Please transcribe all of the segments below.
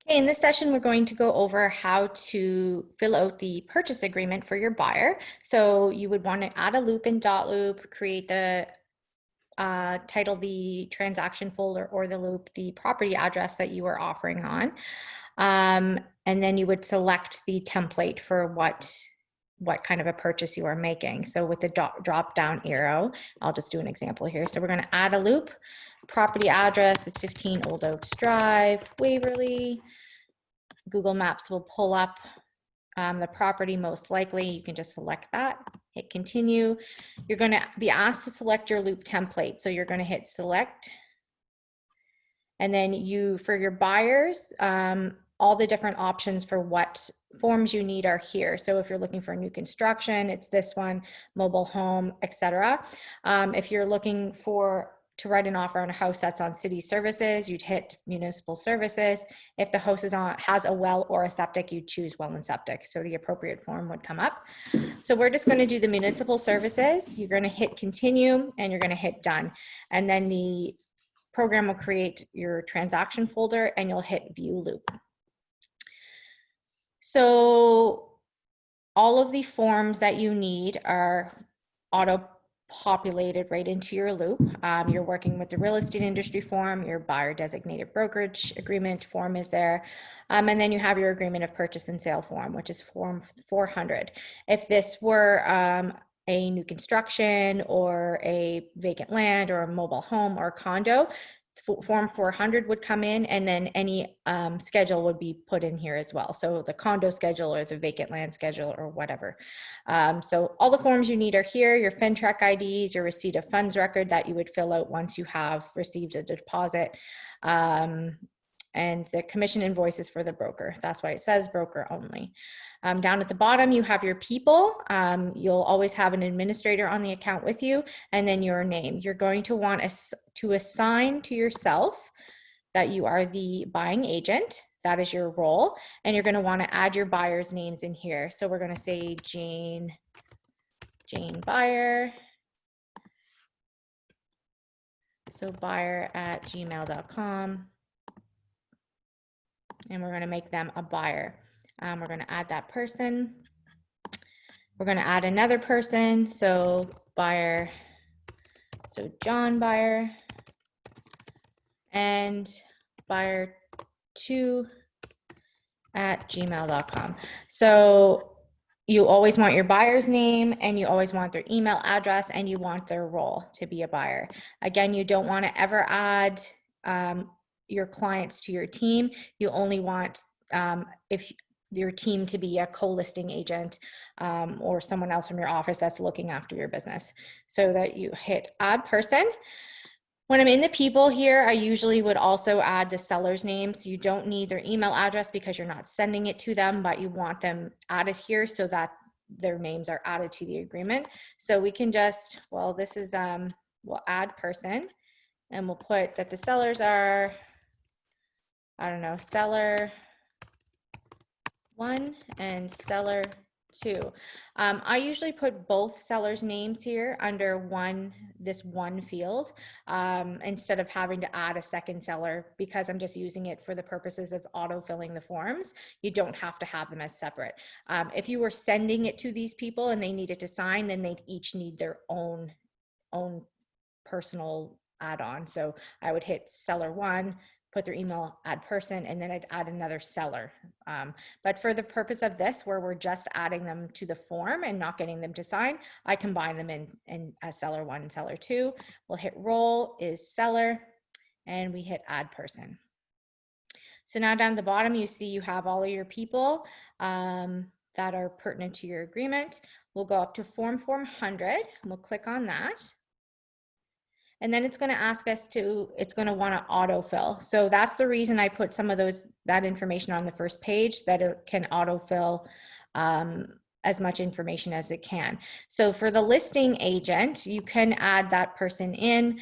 Okay, in this session, we're going to go over how to fill out the purchase agreement for your buyer. So you would want to add a loop in dotloop, create the title the transaction folder or the loop, the property address that you are offering on. And then you would select the template for what kind of a purchase you are making. So with the drop down arrow, I'll just do an example here. So we're going to add a loop. Property address is 15 Old Oaks Drive, Waverly. Google Maps will pull up the property most likely. You can just select that, hit continue. You're going to be asked to select your loop template. So you're going to hit select. And then for your buyers, all the different options for what forms you need are here. So if you're looking for new construction, it's this one, mobile home, etc. If you're looking to write an offer on a house that's on city services, you'd hit municipal services. If the house has a well or a septic, you'd choose well and septic. So the appropriate form would come up. So we're just going to do the municipal services. You're going to hit continue and you're going to hit done. And then the program will create your transaction folder and you'll hit view loop. So all of the forms that you need are auto-populated right into your loop. You're working with the real estate industry form, your buyer designated brokerage agreement form is there. And then you have your agreement of purchase and sale form, which is form 400. If this were a new construction or a vacant land or a mobile home or condo, form 400 would come in, and then any schedule would be put in here as well. So the condo schedule or the vacant land schedule or whatever. So all the forms you need are here, your FINTRAC IDs, your receipt of funds record that you would fill out once you have received a deposit, and the commission invoices for the broker. That's why it says broker only. Down at the bottom, you have your people. You'll always have an administrator on the account with you, and then your name. You're going to want to assign to yourself that you are the buying agent. That is your role, and you're going to want to add your buyer's names in here. So we're going to say Jane Buyer. So buyer@gmail.com. And we're going to make them a buyer. We're going to add that person. We're going to add another person. So buyer, so John Buyer, and buyer2@gmail.com. So you always want your buyer's name, and you always want their email address, and you want their role to be a buyer. Again, you don't want to ever add your clients to your team. You only want if your team to be a co-listing agent or someone else from your office that's looking after your business. So that you hit add person. When I'm in the people here, I usually would also add the seller's name. So you don't need their email address because you're not sending it to them, but you want them added here so that their names are added to the agreement. So we can just, well, this is, we'll add person, and we'll put that the sellers are, I don't know, seller 1 and seller 2. I usually put both sellers' names here under this one field instead of having to add a second seller, because I'm just using it for the purposes of auto-filling the forms. You don't have to have them as separate. If you were sending it to these people and they needed to sign, then they'd each need their own personal add-on. So I would hit seller 1, put their email, add person, and then I'd add another seller. But for the purpose of this, where we're just adding them to the form and not getting them to sign, I combine them in as seller 1 and seller 2. We'll hit role is seller, and we hit add person. So now down at the bottom, you see you have all of your people that are pertinent to your agreement. We'll go up to form 400, and we'll click on that. And then it's going to ask us it's going to want to autofill. So that's the reason I put some of that information on the first page, that it can autofill as much information as it can. So for the listing agent, you can add that person in.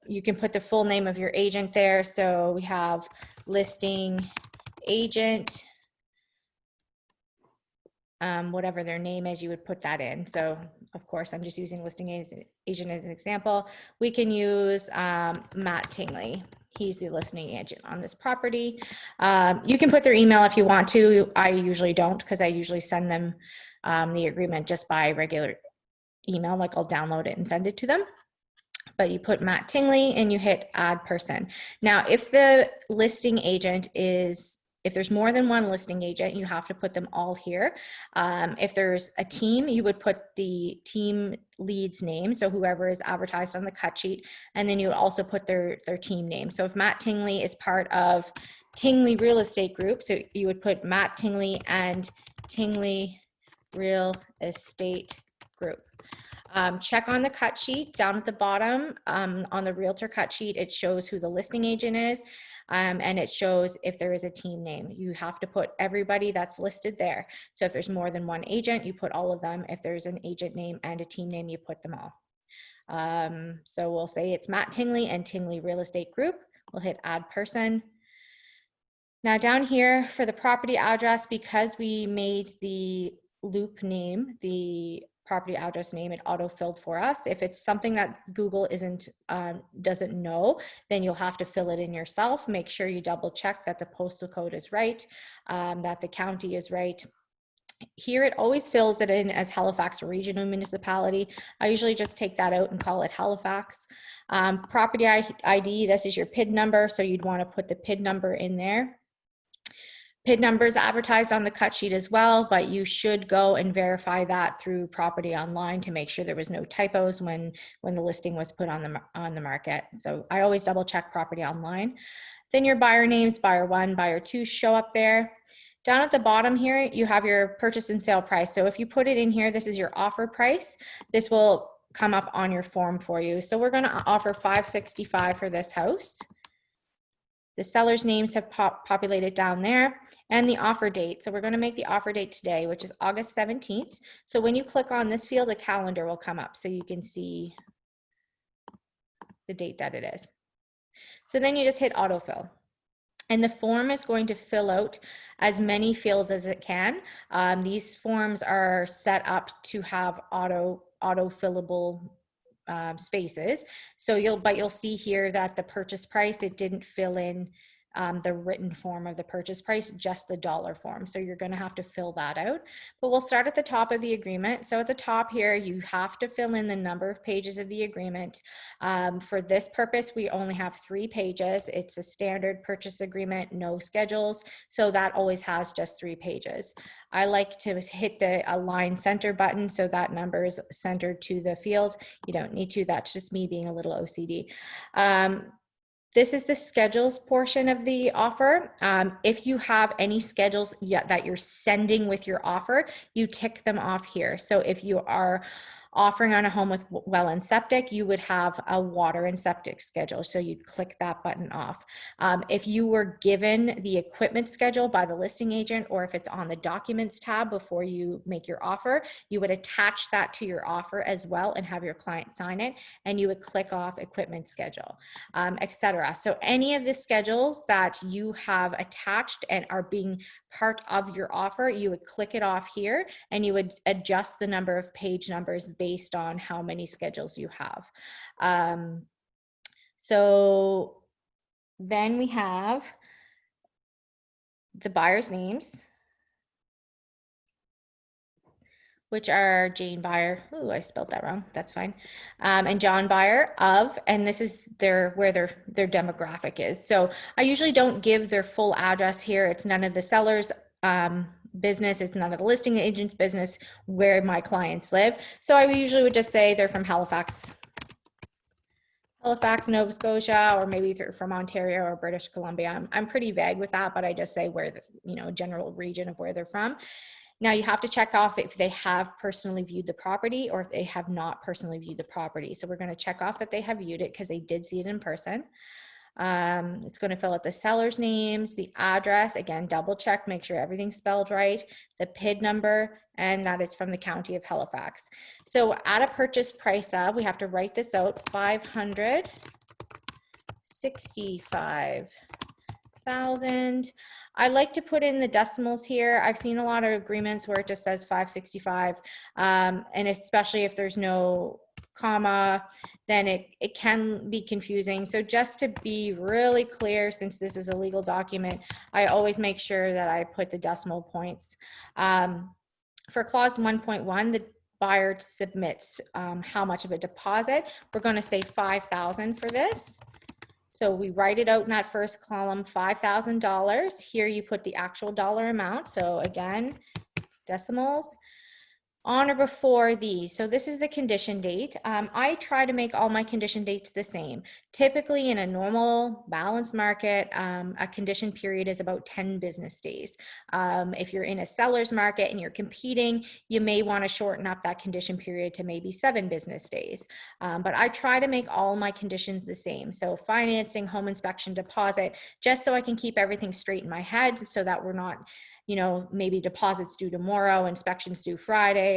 You can put the full name of your agent there. So we have listing agent, whatever their name is, you would put that in. So of course, I'm just using listing agent as an example. We can use Matt Tingley. he's the listing agent on this property. You can put their email if you want to. I usually don't, because I usually send them the agreement just by regular email, like I'll download it and send it to them. But you put Matt Tingley and you hit add person. Now, if the listing agent is, if there's more than one listing agent, you have to put them all here. If there's a team, you would put the team lead's name, so whoever is advertised on the cut sheet, and then you would also put their team name. So if Matt Tingley is part of Tingley Real Estate Group, so you would put Matt Tingley and Tingley Real Estate Group. Check on the cut sheet down at the bottom. On the realtor cut sheet, it shows who the listing agent is, and it shows if there is a team name. You have to put everybody that's listed there. So if there's more than one agent, you put all of them. If there's an agent name and a team name, you put them all. So we'll say it's Matt Tingley and Tingley Real Estate Group. We'll hit add person. Now down here for the property address, because we made the loop name, the property address name, it auto-filled for us. If it's something that Google doesn't know, then you'll have to fill it in yourself. Make sure you double check that the postal code is right, that the county is right. Here it always fills it in as Halifax Regional Municipality. I usually just take that out and call it Halifax. Property ID, this is your PID number, so you'd want to put the PID number in there. PID number is advertised on the cut sheet as well, but you should go and verify that through Property Online to make sure there was no typos when the listing was put on the market. So I always double check Property Online. Then your buyer names, buyer 1, buyer 2 show up there. Down at the bottom here, you have your purchase and sale price. So if you put it in here, this is your offer price. This will come up on your form for you. So we're going to offer $565 for this house. The seller's names have populated down there, and the offer date. So we're going to make the offer date today, which is August 17th. So when you click on this field, a calendar will come up so you can see the date that it is. So then you just hit autofill. And the form is going to fill out as many fields as it can. These forms are set up to have auto-fillable spaces. So you'll see here that the purchase price, it didn't fill in the written form of the purchase price, just the dollar form. So you're going to have to fill that out. But we'll start at the top of the agreement. So at the top here, you have to fill in the number of pages of the agreement. For this purpose, we only have 3 pages. It's a standard purchase agreement, no schedules. So that always has just 3 pages. I like to hit the align center button so that number is centered to the field. You don't need to, that's just me being a little OCD. This is the schedules portion of the offer. If you have any schedules that you're sending with your offer, you tick them off here. So if you are offering on a home with well and septic, you would have a water and septic schedule. So you'd click that button off. If you were given the equipment schedule by the listing agent, or if it's on the documents tab before you make your offer, you would attach that to your offer as well and have your client sign it, and you would click off equipment schedule, etc. So any of the schedules that you have attached and are being part of your offer, you would click it off here and you would adjust the number of page numbers based on how many schedules you have. So then we have the buyer's names, which are Jane Buyer. Ooh, I spelled that wrong. That's fine. And John Buyer of, and this is where their demographic is. So I usually don't give their full address here. It's none of the seller's business. It's none of the listing agent's business where my clients live. So I usually would just say they're from Halifax, Nova Scotia, or maybe they're from Ontario or British Columbia. I'm pretty vague with that, but I just say where the general region of where they're from. Now you have to check off if they have personally viewed the property or if they have not personally viewed the property. So we're going to check off that they have viewed it because they did see it in person. It's going to fill out the seller's names, the address, again, double check, make sure everything's spelled right, the PID number, and that it's from the county of Halifax. So at a purchase price of, we have to write this out, $565,000. I like to put in the decimals here. I've seen a lot of agreements where it just says 565, and especially if there's no comma, then it can be confusing. So just to be really clear, since this is a legal document, I always make sure that I put the decimal points. For clause 1.1, the buyer submits how much of a deposit. We're going to say $5,000 for this. So we write it out in that first column, $5,000. Here you put the actual dollar amount. So again, decimals. On or before these. So this is the condition date. I try to make all my condition dates the same. Typically in a normal balanced market, a condition period is about 10 business days. If you're in a seller's market and you're competing, you may want to shorten up that condition period to maybe 7 business days. But I try to make all my conditions the same. So financing, home inspection, deposit, just so I can keep everything straight in my head so that we're not, you know, maybe deposits due tomorrow, inspections due Friday,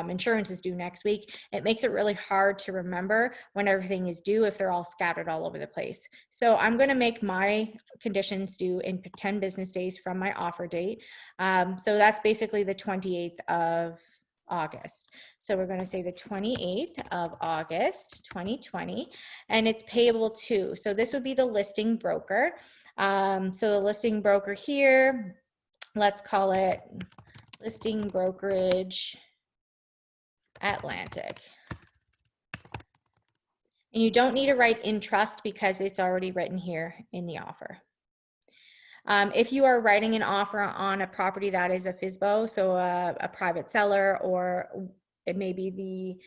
insurance is due next week. It makes it really hard to remember when everything is due if they're all scattered all over the place. So I'm going to make my conditions due in 10 business days from my offer date. So that's basically the 28th of August. So we're going to say the 28th of August, 2020, and it's payable to, so this would be the listing broker. So the listing broker here, let's call it Listing Brokerage Atlantic. And you don't need to write in trust because it's already written here in the offer. If you are writing an offer on a property that is a FSBO, so a private seller, or it may be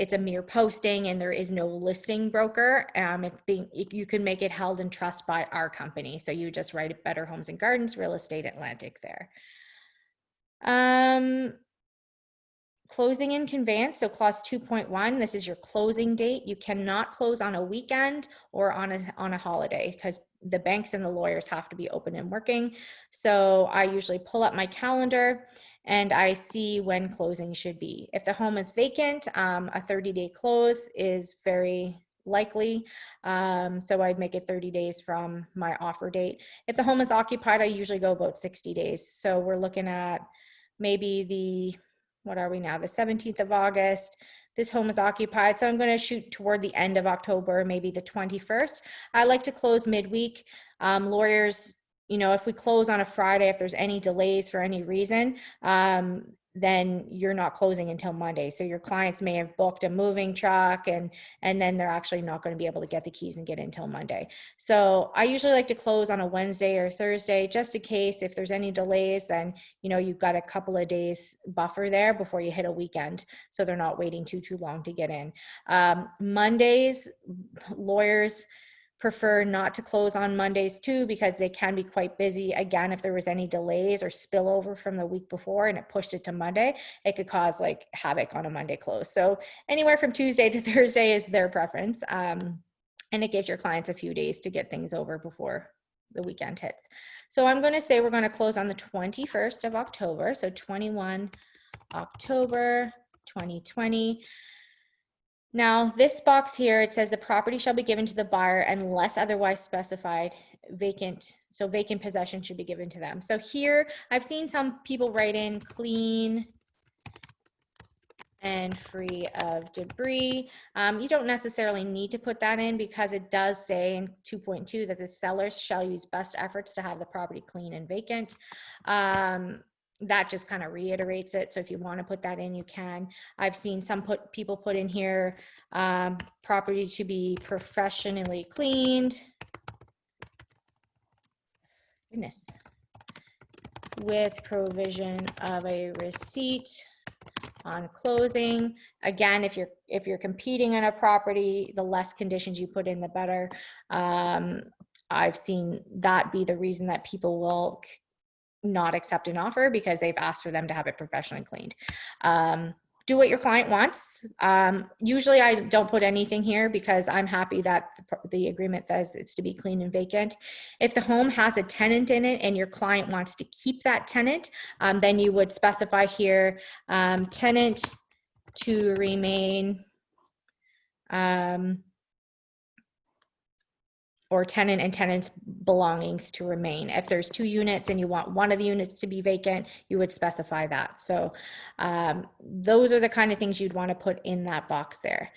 it's a mere posting and there is no listing broker, you can make it held in trust by our company. So you just write Better Homes and Gardens Real Estate Atlantic there. Closing and conveyance, so clause 2.1, this is your closing date. You cannot close on a weekend or on a holiday because the banks and the lawyers have to be open and working. So I usually pull up my calendar and I see when closing should be. If the home is vacant, a 30-day close is very likely. So I'd make it 30 days from my offer date. If the home is occupied, I usually go about 60 days. So we're looking at maybe what are we now? The 17th of August. This home is occupied. So I'm going to shoot toward the end of October, maybe the 21st. I like to close midweek. Lawyers, you know, if we close on a Friday, if there's any delays for any reason, then you're not closing until Monday. So your clients may have booked a moving truck and then they're actually not going to be able to get the keys and get in until Monday. So I usually like to close on a Wednesday or Thursday, just in case if there's any delays, then, you know, you've got a couple of days buffer there before you hit a weekend. So they're not waiting too long to get in. Mondays, lawyers prefer not to close on Mondays too, because they can be quite busy. Again, if there was any delays or spillover from the week before and it pushed it to Monday, it could cause like havoc on a Monday close. So anywhere from Tuesday to Thursday is their preference. And it gives your clients a few days to get things over before the weekend hits. So I'm going to say we're going to close on the 21st of October. So 21 October 2020. Now, this box here, it says the property shall be given to the buyer unless otherwise specified. Vacant, so vacant possession should be given to them. So here, I've seen some people write in clean and free of debris. You don't necessarily need to put that in because it does say in 2.2 that the seller shall use best efforts to have the property clean and vacant. That just kind of reiterates it. So if you want to put that in, you can. I've seen some people put in here, property to be professionally cleaned. Goodness. With provision of a receipt on closing. Again, if you're competing on a property, the less conditions you put in, the better. I've seen that be the reason that people will not accept an offer because they've asked for them to have it professionally cleaned. Do what your client wants. Usually I don't put anything here because I'm happy that the agreement says it's to be clean and vacant. If the home has a tenant in it and your client wants to keep that tenant, then you would specify here, tenant to remain or tenant and tenant's belongings to remain. If there's 2 units and you want one of the units to be vacant, you would specify that. So those are the kind of things you'd want to put in that box there.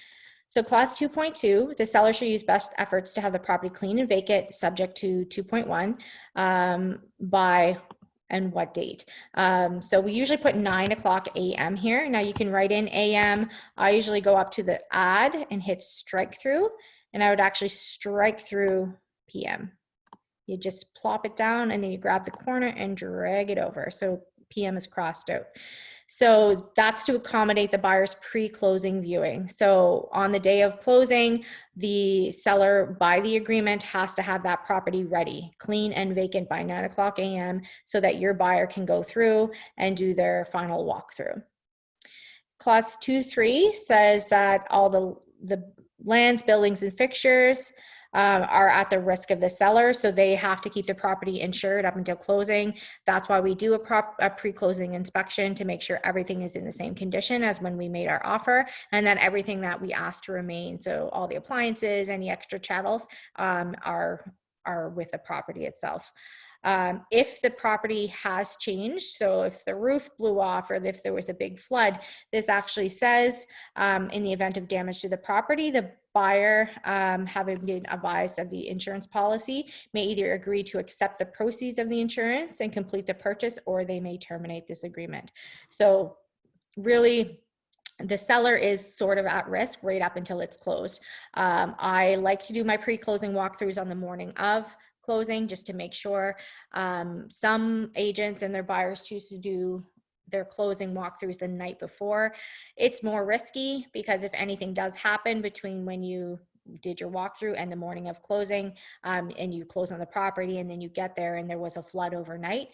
So clause 2.2, the seller should use best efforts to have the property clean and vacant, subject to 2.1 by and what date. So we usually put 9 o'clock a.m. here. Now you can write in a.m. I usually go up to the add and hit strike through, and I would actually strike through p.m. You just plop it down and then you grab the corner and drag it over. So p.m. is crossed out. So that's to accommodate the buyer's pre-closing viewing. So on the day of closing, the seller by the agreement has to have that property ready, clean and vacant by 9 o'clock a.m. so that your buyer can go through and do their final walkthrough. Clause 2.3 says that all the lands, buildings, and fixtures are at the risk of the seller, so they have to keep the property insured up until closing. That's why we do a pre-closing inspection to make sure everything is in the same condition as when we made our offer, and then everything that we asked to remain, so all the appliances, any extra chattels are with the property itself. If the property has changed, so if the roof blew off or if there was a big flood, this actually says in the event of damage to the property, the buyer, having been advised of the insurance policy, may either agree to accept the proceeds of the insurance and complete the purchase, or they may terminate this agreement. So really, the seller is sort of at risk right up until it's closed. I like to do my pre-closing walkthroughs on the morning of closing just to make sure. Some agents and their buyers choose to do their closing walkthroughs the night before. It's more risky because if anything does happen between when you did your walkthrough and the morning of closing, and you close on the property and then you get there and there was a flood overnight,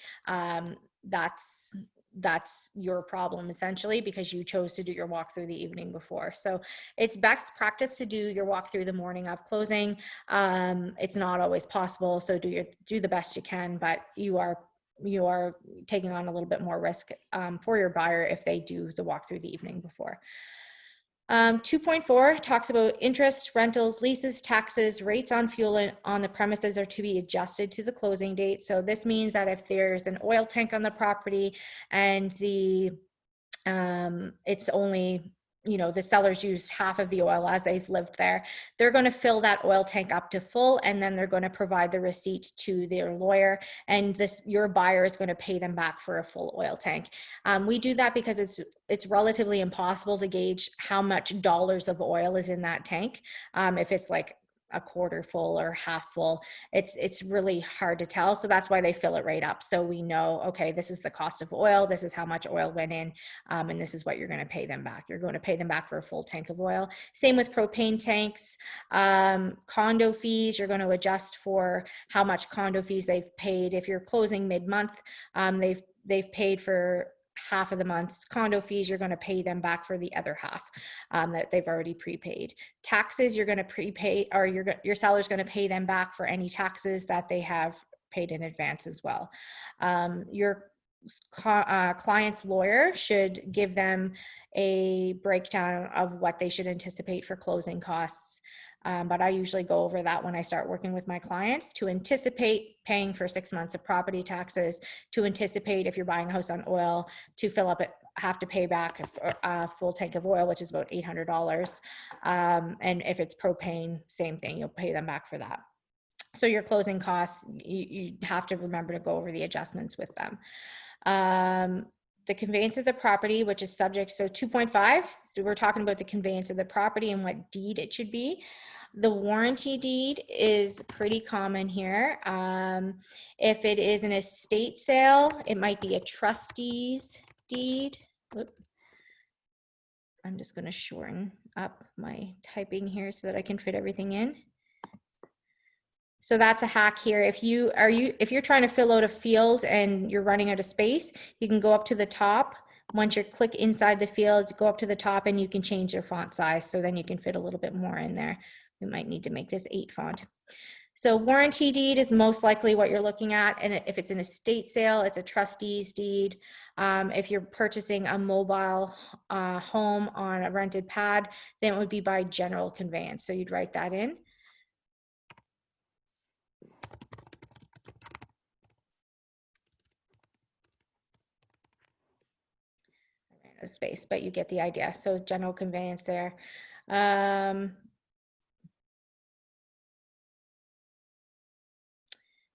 that's your problem essentially, because you chose to do your walkthrough the evening before. So it's best practice to do your walkthrough the morning of closing. It's not always possible, so do the best you can, but you are taking on a little bit more risk for your buyer if they do the walkthrough the evening before. 2.4 talks about interest, rentals, leases, taxes, rates on fuel on the premises are to be adjusted to the closing date. So this means that if there's an oil tank on the property and it's only, the sellers used half of the oil as they've lived there, they're going to fill that oil tank up to full, and then they're going to provide the receipt to their lawyer, and your buyer is going to pay them back for a full oil tank. We do that because it's relatively impossible to gauge how much dollars of oil is in that tank. If it's like a quarter full or half full, it's really hard to tell. So that's why they fill it right up, so we know, okay, this is the cost of oil, this is how much oil went in, and this is what you're going to pay them back. You're going to pay them back for a full tank of oil. Same with propane tanks. Condo fees, you're going to adjust for how much condo fees they've paid. If you're closing mid-month, they've paid for half of the month's condo fees, you're going to pay them back for the other half that they've already prepaid. Taxes, you're going to prepay, or your seller's going to pay them back for any taxes that they have paid in advance as well. Your client's lawyer should give them a breakdown of what they should anticipate for closing costs. But I usually go over that when I start working with my clients, to anticipate paying for 6 months of property taxes, to anticipate if you're buying a house on oil, to fill up it, have to pay back a full tank of oil, which is about $800. And if it's propane, same thing, you'll pay them back for that. So your closing costs, you have to remember to go over the adjustments with them. The conveyance of the property, which is subject, so 2.5, so we're talking about the conveyance of the property and what deed it should be. The warranty deed is pretty common here. If it is an estate sale, it might be a trustee's deed. Oops. I'm just going to shorten up my typing here so that I can fit everything in. So that's a hack here. If you're trying to fill out a field and you're running out of space, you can go up to the top. Once you click inside the field, go up to the top and you can change your font size. So then you can fit a little bit more in there. We might need to make this 8 font. So warranty deed is most likely what you're looking at. And if it's an estate sale, it's a trustee's deed. If you're purchasing a mobile home on a rented pad, then it would be by general conveyance. So you'd write that in. a space, but you get the idea. So general conveyance there.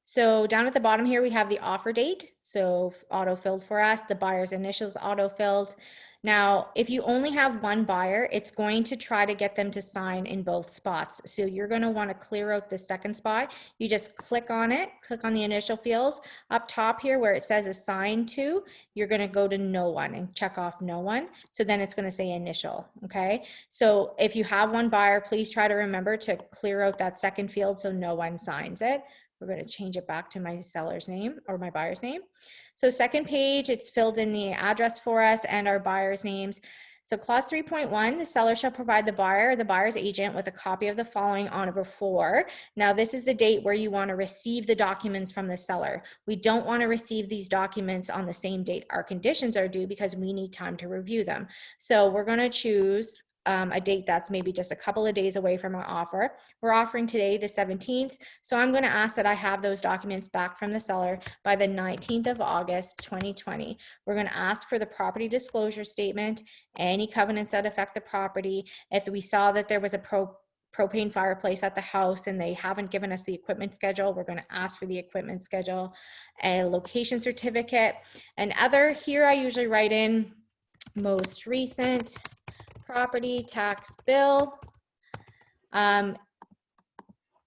So down at the bottom here, we have the offer date. So auto-filled for us, the buyer's initials auto-filled. Now, if you only have one buyer, it's going to try to get them to sign in both spots. So you're going to want to clear out the second spot. You just click on it, click on the initial fields. Up top here where it says assign to, you're going to go to no one and check off no one. So then it's going to say initial, okay? So if you have one buyer, please try to remember to clear out that second field so no one signs it. We're going to change it back to my seller's name or my buyer's name. So second page, it's filled in the address for us and our buyer's names. So clause 3.1, the seller shall provide the buyer or the buyer's agent with a copy of the following on or before. Now this is the date where you want to receive the documents from the seller. We don't want to receive these documents on the same date our conditions are due because we need time to review them. So we're going to choose a date that's maybe just a couple of days away from our offer. We're offering today the 17th. So I'm going to ask that I have those documents back from the seller by the 19th of August, 2020. We're going to ask for the property disclosure statement, any covenants that affect the property. If we saw that there was a propane fireplace at the house and they haven't given us the equipment schedule, we're going to ask for the equipment schedule, a location certificate, and other. Here I usually write in most recent property tax bill.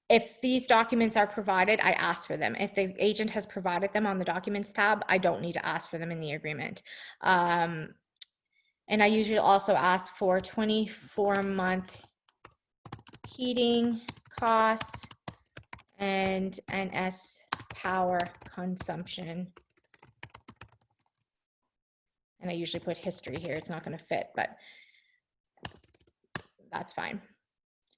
If these documents are provided, I ask for them. If the agent has provided them on the documents tab, I don't need to ask for them in the agreement. And I usually also ask for 24-month heating costs and NS power consumption. And I usually put history here. It's not going to fit, but that's fine.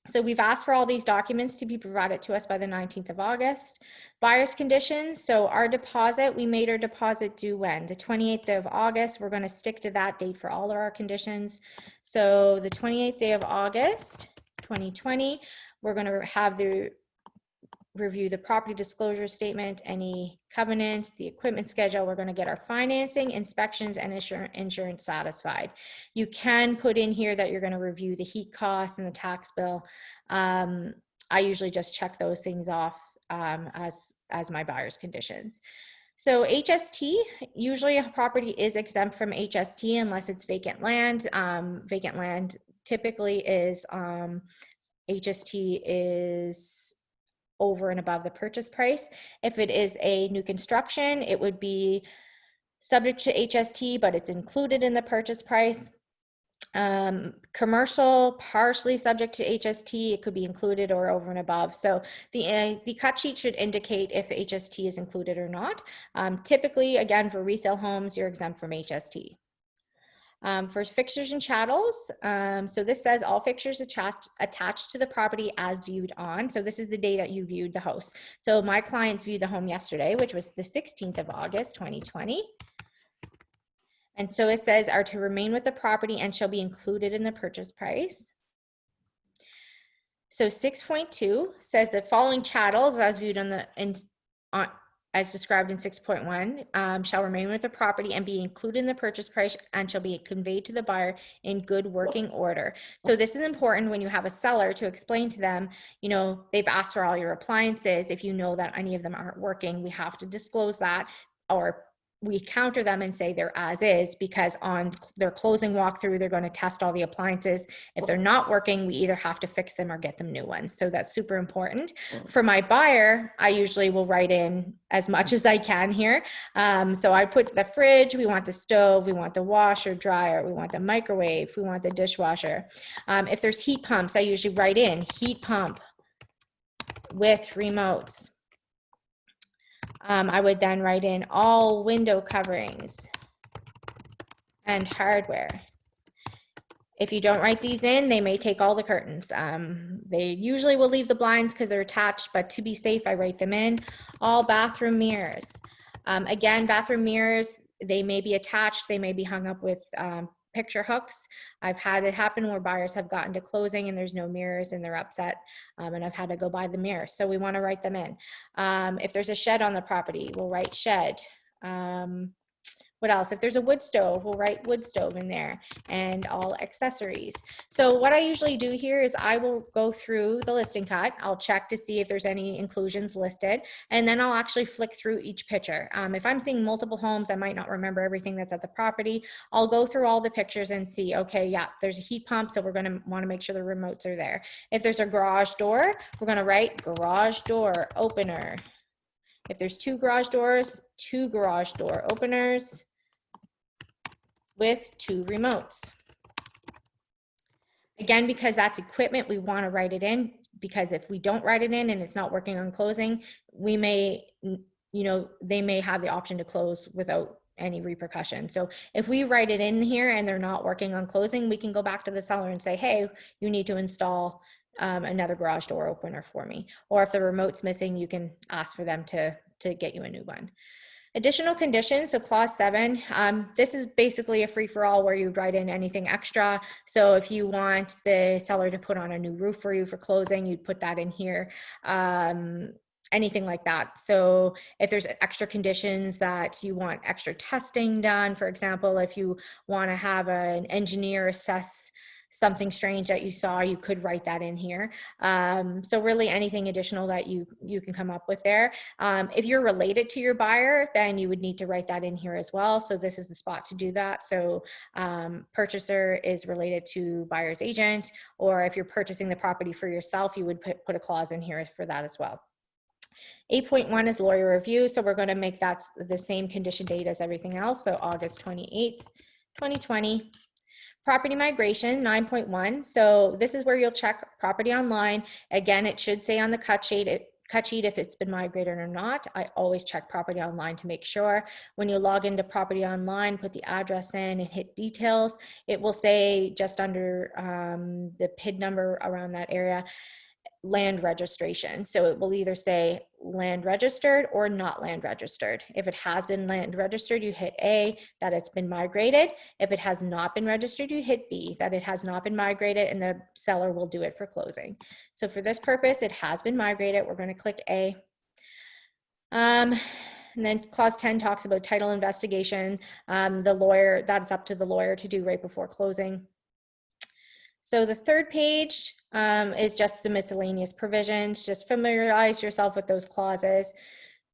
So we've asked for all these documents to be provided to us by the 19th of August. Buyer's conditions. So our deposit, we made our deposit due when? The 28th of August. We're going to stick to that date for all of our conditions. So the 28th day of August, 2020, we're going to have the review the property disclosure statement, any covenants, the equipment schedule. We're going to get our financing, inspections, and insurance satisfied. You can put in here that you're going to review the heat costs and the tax bill. I usually just check those things off as my buyer's conditions. So HST, usually a property is exempt from HST unless it's vacant land. Vacant land typically is, HST is over and above the purchase price. If it is a new construction, it would be subject to HST, but it's included in the purchase price. Commercial, partially subject to HST, it could be included or over and above. So the cut sheet should indicate if HST is included or not. Typically, again, for resale homes, you're exempt from HST. For fixtures and chattels, so this says all fixtures attached to the property as viewed on. So this is the day that you viewed the house. So my clients viewed the home yesterday, which was the 16th of August, 2020. And so it says are to remain with the property and shall be included in the purchase price. So 6.2 says the following chattels as viewed on the as described in 6.1 shall remain with the property and be included in the purchase price and shall be conveyed to the buyer in good working order. So this is important when you have a seller to explain to them, you know, they've asked for all your appliances. If you know that any of them aren't working, we have to disclose that, or we counter them and say they're as is, because on their closing walkthrough, they're going to test all the appliances. If they're not working, we either have to fix them or get them new ones. So that's super important. For my buyer, I usually will write in as much as I can here. So I put the fridge, we want the stove, we want the washer, dryer, we want the microwave, we want the dishwasher. If there's heat pumps, I usually write in heat pump with remotes. I would then write in all window coverings and hardware. If you don't write these in, they may take all the curtains. They usually will leave the blinds because they're attached, but to be safe, I write them in. All bathroom mirrors. Again, bathroom mirrors, they may be attached, they may be hung up with picture hooks. I've had it happen where buyers have gotten to closing and there's no mirrors and they're upset, and I've had to go buy the mirrors. So we want to write them in. If there's a shed on the property, we'll write shed. What else? If there's a wood stove, we'll write wood stove in there, and all accessories. So what I usually do here is I will go through the listing cut. I'll check to see if there's any inclusions listed, and then I'll actually flick through each picture. If I'm seeing multiple homes, I might not remember everything that's at the property. I'll go through all the pictures and see, okay, yeah, there's a heat pump, so we're gonna wanna make sure the remotes are there. If there's a garage door, we're gonna write garage door opener. If there's two garage doors, two garage door openers with two remotes. Again, because that's equipment, we want to write it in, because if we don't write it in and it's not working on closing, we may, they may have the option to close without any repercussion. So if we write it in here and they're not working on closing, we can go back to the seller and say, hey, you need to install another garage door opener for me. Or if the remote's missing, you can ask for them to get you a new one. Additional conditions, so clause 7, this is basically a free-for-all where you write in anything extra. So if you want the seller to put on a new roof for you for closing, you'd put that in here. Anything like that. So if there's extra conditions that you want extra testing done, for example, if you want to have an engineer assess something strange that you saw, you could write that in here. So really anything additional that you can come up with there. If you're related to your buyer, then you would need to write that in here as well. So this is the spot to do that. So purchaser is related to buyer's agent, or if you're purchasing the property for yourself, you would put a clause in here for that as well. 8.1 is lawyer review. So we're going to make that the same condition date as everything else. So August 28th, 2020. Property migration, 9.1. So this is where you'll check property online. Again, it should say on the cut sheet if it's been migrated or not. I always check property online to make sure. When you log into property online, put the address in and hit details, it will say just under the PID number around that area, land registration. So it will either say land registered or not land registered. If it has been land registered, you hit A, that it's been migrated. If it has not been registered, you hit B, that it has not been migrated, and the seller will do it for closing. So for this purpose, it has been migrated. We're going to click A. And then clause 10 talks about title investigation. The lawyer, that's up to the lawyer to do right before closing. So the third page is just the miscellaneous provisions. Just familiarize yourself with those clauses.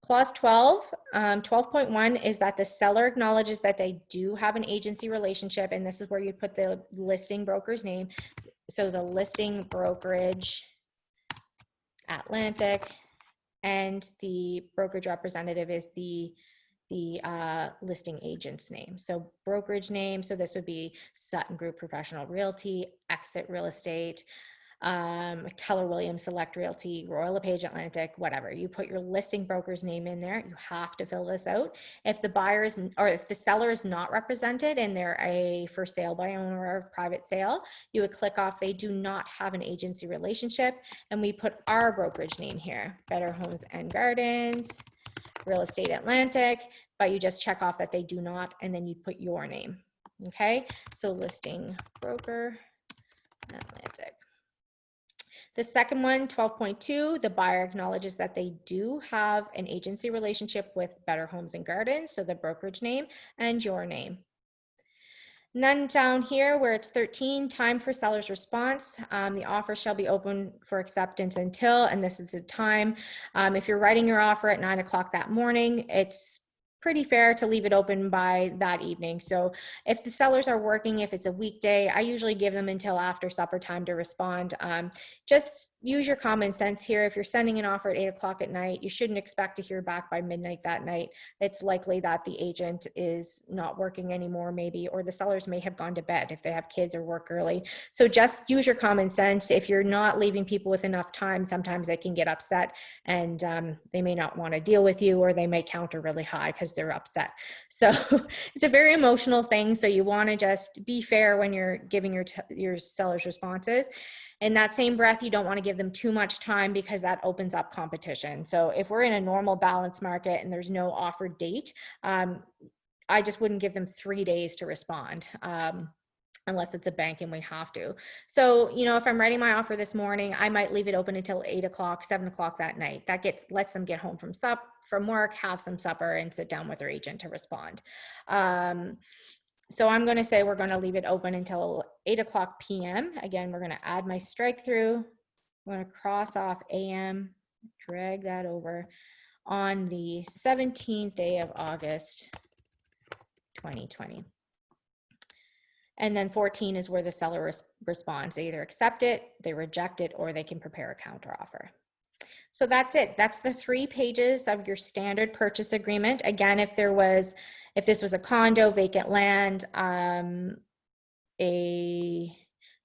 Clause 12, 12.1 is that the seller acknowledges that they do have an agency relationship, and this is where you put the listing broker's name. So the listing brokerage Atlantic, and the brokerage representative is the listing agent's name. So brokerage name, so this would be Sutton Group Professional Realty, Exit Real Estate, Keller Williams Select Realty, Royal LePage Atlantic, whatever. You put your listing broker's name in there. You have to fill this out. If the buyer is, or if the seller is not represented and they're a for sale by owner or private sale, you would click off they do not have an agency relationship, and we put our brokerage name here, Better Homes and Gardens, Real Estate Atlantic, but you just check off that they do not, and then you put your name. Okay, so listing broker Atlantic. The second one, 12.2, the buyer acknowledges that they do have an agency relationship with Better Homes and Gardens, so the brokerage name and your name. And then down here where it's 13, time for seller's response. The offer shall be open for acceptance until, and this is the time. If you're writing your offer at 9 o'clock that morning, it's pretty fair to leave it open by that evening. So if the sellers are working, if it's a weekday, I usually give them until after supper time to respond. Just use your common sense here. If you're sending an offer at 8 o'clock at night, you shouldn't expect to hear back by midnight that night. It's likely that the agent is not working anymore maybe, or the sellers may have gone to bed if they have kids or work early. So just use your common sense. If you're not leaving people with enough time, sometimes they can get upset, and they may not want to deal with you, or they may counter really high because they're upset. So it's a very emotional thing. So you want to just be fair when you're giving your sellers responses. In that same breath, you don't want to give them too much time because that opens up competition. So if we're in a normal balance market and there's no offer date, I just wouldn't give them 3 days to respond. unless it's a bank and we have to. So, you know, if I'm writing my offer this morning, I might leave it open until 8 o'clock, 7 o'clock that night. That lets them get home from work, have some supper, and sit down with their agent to respond. So I'm going to say we're going to leave it open until 8 o'clock p.m. Again, we're going to add my strike through. We're going to cross off AM, drag that over on the 17th day of August, 2020. And then 14 is where the seller responds. They either accept it, they reject it, or they can prepare a counteroffer. So that's it. That's the 3 pages of your standard purchase agreement. Again, if this was a condo, vacant land, a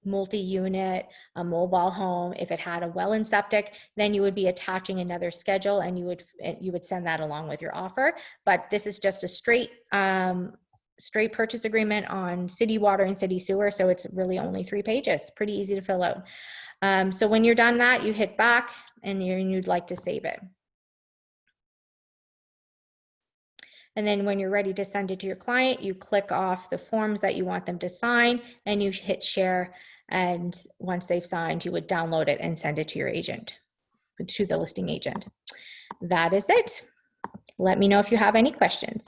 multi-unit, a mobile home, if it had a well and septic, then you would be attaching another schedule and you would send that along with your offer. But this is just a straight purchase agreement on city water and city sewer. So it's really only 3 pages, pretty easy to fill out. So when you're done that, you hit back and you'd like to save it. And then when you're ready to send it to your client, you click off the forms that you want them to sign and you hit share. And once they've signed, you would download it and send it to your agent, to the listing agent. That is it. Let me know if you have any questions.